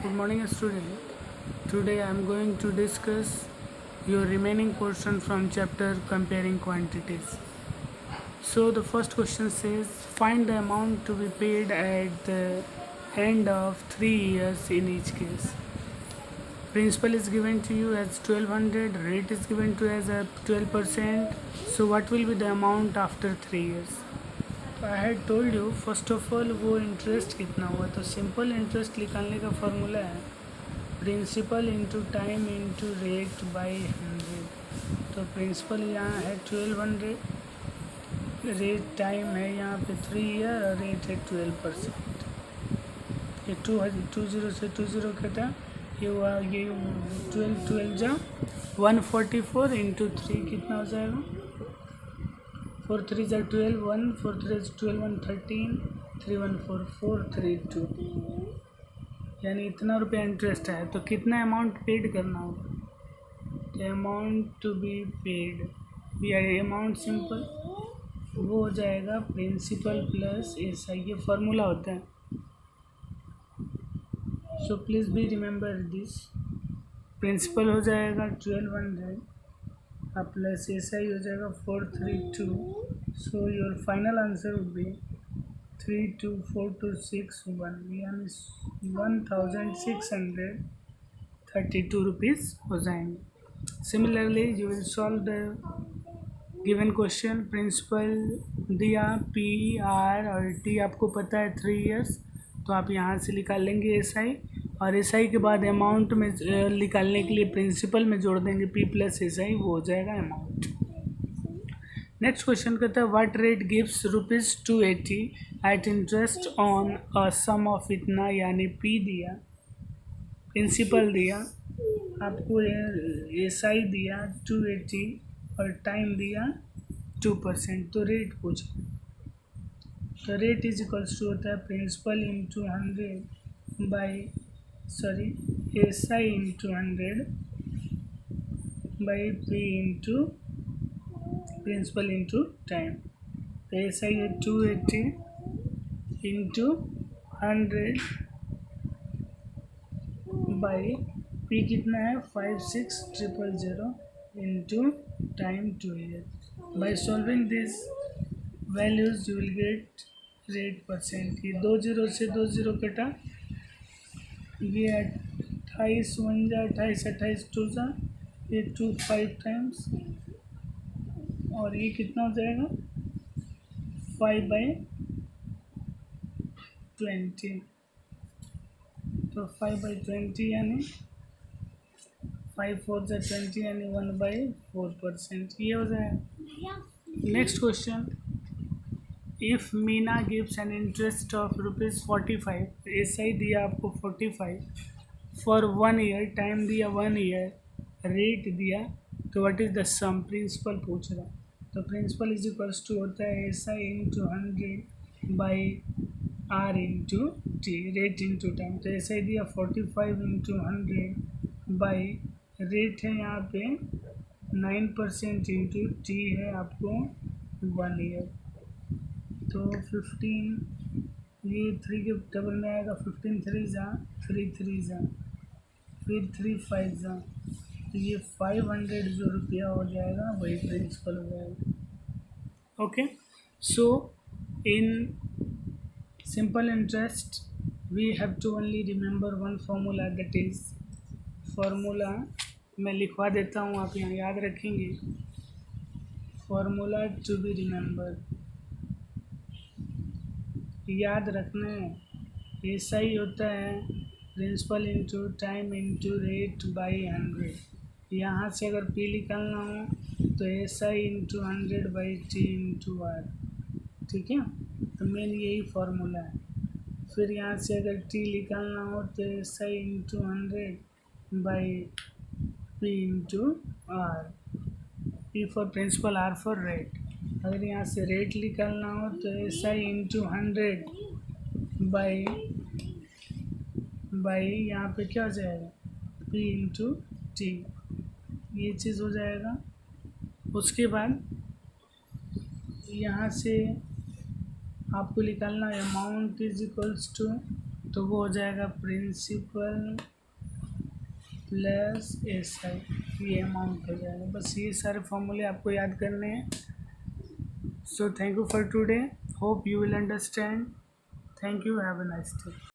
Good morning, student. Today I am going to discuss your remaining portion from chapter comparing quantities. So the first question says find the amount to be paid at the end of 3 years in each case. Principal is given to you as 1200, rate is given to you as a 12%. So what will be the amount after 3 years? I had told you first of all वो interest कितना हुआ, तो simple interest निकालने का formula है principal into time into rate by 100। तो principal यहाँ है 1200, रेट टाइम है यहाँ पे 3 ईयर और रेट है 12%। ये 20 से 20 कटा, ये हुआ ये 12 जा 144 इंटू 3 कितना हो जाएगा 4 3 जा 12 1 4 3 12 1 13 3 1 4 4 3 2, यानी इतना रुपया इंटरेस्ट है। तो कितना अमाउंट पेड करना होगा, अमाउंट टू बी पेड या अमाउंट सिंपल वो हो जाएगा प्रिंसिपल प्लस एसआई, ये फार्मूला होता है। So please be remember this, principal हो जाएगा 1200 प्लस एसआई हो जाएगा 432। So your final answer would be 324261, यानी 1632 रुपीज़ हो जाएंगे। Similarly you will solve the given question. Principal दिया पी आर और टी आपको पता है 3 इयर्स, तो आप यहाँ से निकाल लेंगे एसआई, और एसआई के बाद अमाउंट में निकालने के लिए प्रिंसिपल में जोड़ देंगे पी प्लस एसआई, वो हो जाएगा अमाउंट। नेक्स्ट क्वेश्चन कहता है what rate gives ₹280 at interest on a sum of इतना, यानी पी दिया, प्रिंसिपल दिया, आपको एसआई दिया 280 और टाइम दिया 2%, तो रेट पूछा। तो रेट इज इक्वल्स टू होता है principal into 100 by SI into 100 by P into principal into time. तो एसआई है 280 इंटू 100 बाई पी कितना है 56000 into time 2 year. By solving this values you will get rate percent. ये 20 से 20 कटा, ये 28 1 जा 28 28 2 जा, ये 2 5 टाइम्स, और ये कितना हो जाएगा 5/20। तो 5/20 यानी 5 4 जा 20 यानी 1/4%, ये हो जाएगा। Next question, if Meena gives an interest of ₹45, SI दिया आपको 45 फॉर 1 ईयर, टाइम दिया 1 ईयर, रेट दिया, तो what is the sum, principal पूछ रहा। तो प्रिंसिपल इज इक्वल्स टू होता है SI into 100 by R into T, rate into time. तो एसआई दिया 45 इंटू 100 बाई रेट है यहाँ पे 9% इंटू टी है आपको 1 ईयर। तो 15, ये 3 के डबल में आएगा 15 3 जा 3 3 जा, फिर 3 5 जा, तो ये 500 जो रुपया हो जाएगा वही प्रिंसिपल हो जाएगा। Okay, so in simple interest we have to only remember one formula, that is formula मैं लिखवा देता हूँ, आप यहाँ याद रखेंगे। फार्मूला टू बी रिमेंबर, याद रखना है, एसआई होता है principal into time into rate by 100। यहाँ से अगर पी निकालना हो तो SI into 100 by T into R, ठीक है। तो मेन यही फार्मूला है। फिर यहाँ से अगर टी निकालना हो तो SI into 100 by P into R, P for principal, R for rate. अगर यहाँ से रेट निकालना हो तो एसआई इंटू 100 बाई यहाँ पे क्या हो जाएगा पी इंटू टी, ये चीज़ हो जाएगा। उसके बाद यहाँ से आपको निकालना है अमाउंट इज इक्वल्स टू तो वो हो जाएगा प्रिंसिपल प्लस SI, ये अमाउंट हो जाएगा। बस ये सारे फॉर्मूले आपको याद करने हैं। So thank you for today, hope you will understand. Thank you, have a nice day.